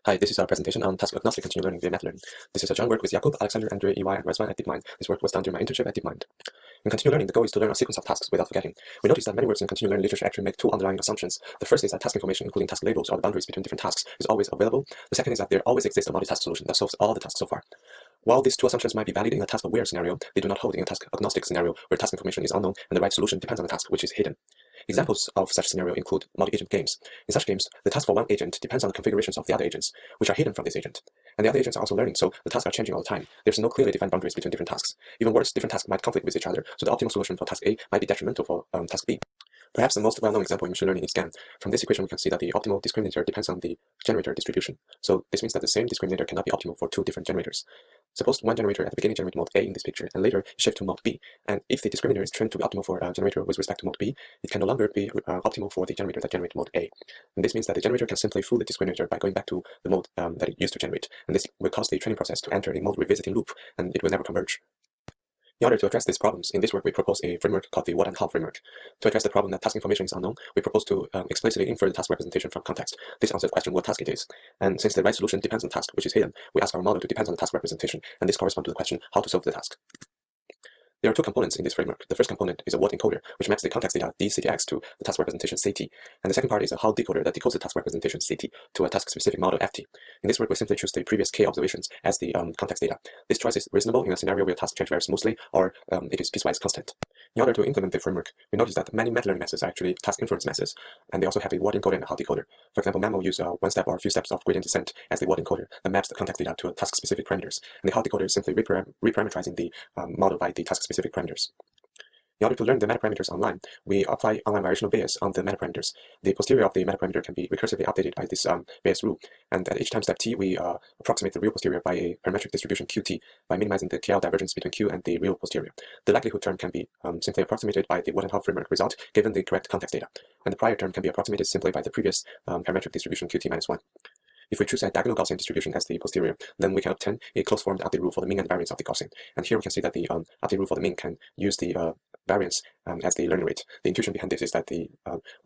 Hi, this is our presentation on task agnostic continual learning via math learning. This is a joint work with Jakub, Alexander, Andrei, EY, and Razvan at DeepMind. This work was done during my internship at DeepMind. In continual learning, the goal is to learn a sequence of tasks without forgetting. We notice that many works in continual learning literature actually make two underlying assumptions. The first is that task information, including task labels or the boundaries between different tasks, is always available. The second is that there always exists a multi-task solution that solves all the tasks so far. While these two assumptions might be valid in a task-aware scenario, they do not hold in a task-agnostic scenario where task information is unknown and the right solution depends on the task, which is hidden. Examples of such scenario include multi-agent games. In such games, the task for one agent depends on the configurations of the other agents, which are hidden from this agent. And the other agents are also learning, so the tasks are changing all the time. There's no clearly defined boundaries between different tasks. Even worse, different tasks might conflict with each other, so the optimal solution for task A might be detrimental for task B. Perhaps the most well-known example in machine learning is GAN. From this equation, we can see that the optimal discriminator depends on the generator distribution. So this means that the same discriminator cannot be optimal for two different generators. Suppose one generator at the beginning generate mode A in this picture, and later shift to mode B. And if the discriminator is trained to be optimal for a generator with respect to mode B, it can no longer be optimal for the generator that generates mode A. And this means that the generator can simply fool the discriminator by going back to the mode that it used to generate. And this will cause the training process to enter a mode revisiting loop, and it will never converge. In order to address these problems, in this work we propose a framework called the what and how framework. To address the problem that task information is unknown, we propose to explicitly infer the task representation from context. This answers the question what task it is. And since the right solution depends on the task, which is hidden, we ask our model to depend on the task representation, and this corresponds to the question how to solve the task. There are two components in this framework. The first component is a word encoder, which maps the context data dctx to the task representation ct. And the second part is a how decoder that decodes the task representation ct to a task-specific model ft. In this work, we simply choose the previous k observations as the context data. This choice is reasonable in a scenario where tasks change very smoothly or it is piecewise constant. In order to implement the framework, we notice that many math learning methods are actually task inference methods, and they also have a word encoder and a how decoder. For example, Mammal use one step or a few steps of gradient descent as the word encoder that maps the context data to task-specific parameters, and the how decoder is simply reparameterizing the model by the task-specific parameters. In order to learn the metaparameters online, we apply online variational bias on the metaparameters. The posterior of the metaparameter can be recursively updated by this bias rule, and at each time step t, we approximate the real posterior by a parametric distribution qt by minimizing the KL divergence between q and the real posterior. The likelihood term can be simply approximated by the what and how framework result given the correct context data, and the prior term can be approximated simply by the previous parametric distribution qt minus 1. If we choose a diagonal Gaussian distribution as the posterior, then we can obtain a closed-formed update rule for the mean and variance of the Gaussian. And here we can see that the update rule for the mean can use the variance as the learning rate. The intuition behind this is that the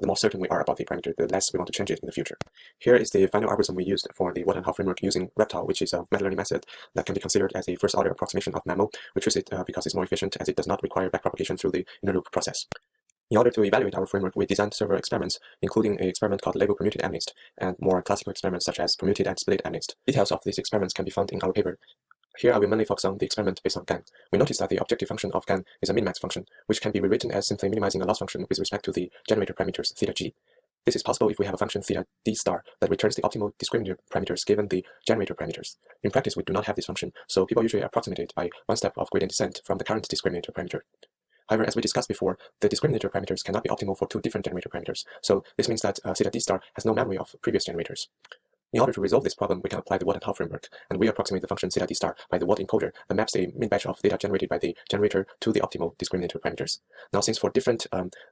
more certain we are about the parameter, the less we want to change it in the future. Here is the final algorithm we used for the what and how framework using Reptile, which is a math learning method that can be considered as a first-order approximation of Mammal. We choose it because it's more efficient as it does not require backpropagation through the inner loop process. In order to evaluate our framework, we designed several experiments, including an experiment called label permuted admixed, and more classical experiments such as permuted and split admixed. Details of these experiments can be found in our paper. Here I will mainly focus on the experiment based on GAN. We notice that the objective function of GAN is a min-max function, which can be rewritten as simply minimizing a loss function with respect to the generator parameters theta g. This is possible if we have a function theta d star that returns the optimal discriminator parameters given the generator parameters. In practice, we do not have this function, so people usually approximate it by one step of gradient descent from the current discriminator parameter. However, as we discussed before, the discriminator parameters cannot be optimal for two different generator parameters, so this means that theta d star has no memory of previous generators. In order to resolve this problem, we can apply the what and how framework, and we approximate the function theta d star by the word encoder that maps a min batch of data generated by the generator to the optimal discriminator parameters. Now, since for different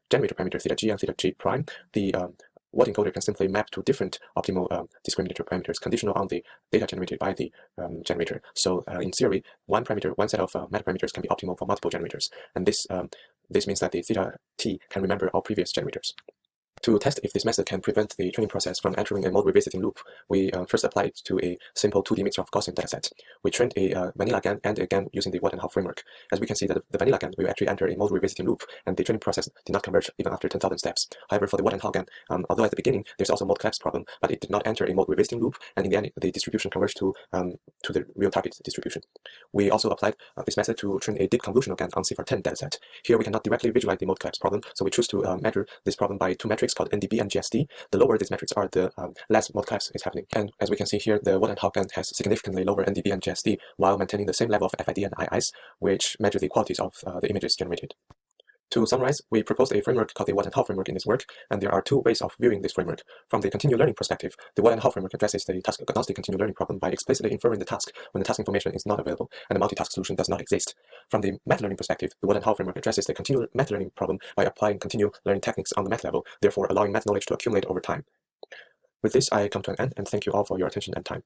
generator parameters theta g and theta g prime, the word encoder can simply map to different optimal discriminator parameters conditional on the data generated by the generator. So in theory, one set of metaparameters can be optimal for multiple generators, and this means that the theta t can remember all previous generators. To test if this method can prevent the training process from entering a mode revisiting loop, we first applied it to a simple 2D mixture of Gaussian dataset. We trained a vanilla GAN and a GAN using the what and how framework. As we can see, that the vanilla GAN will actually enter a mode revisiting loop, and the training process did not converge even after 10,000 steps. However, for the what and how GAN, although at the beginning there's also a mode collapse problem, but it did not enter a mode revisiting loop, and in the end the distribution converged to the real target distribution. We also applied this method to train a deep convolutional GAN on CIFAR 10 dataset. Here we cannot directly visualize the mode collapse problem, so we choose to measure this problem by two metrics called NDB and GSD. The lower these metrics are, the less mode collapse is happening. And as we can see here, the what and how GAN has significantly lower NDB and GSD while maintaining the same level of FID and IIs, which measure the qualities of the images generated. To summarize, we proposed a framework called the what and how framework in this work, and there are two ways of viewing this framework. From the continual learning perspective, the what and how framework addresses the task agnostic continual learning problem by explicitly inferring the task when the task information is not available and the multitask solution does not exist. From the math learning perspective, the what and how framework addresses the continual math learning problem by applying continual learning techniques on the math level, therefore allowing math knowledge to accumulate over time. With this, I come to an end, and thank you all for your attention and time.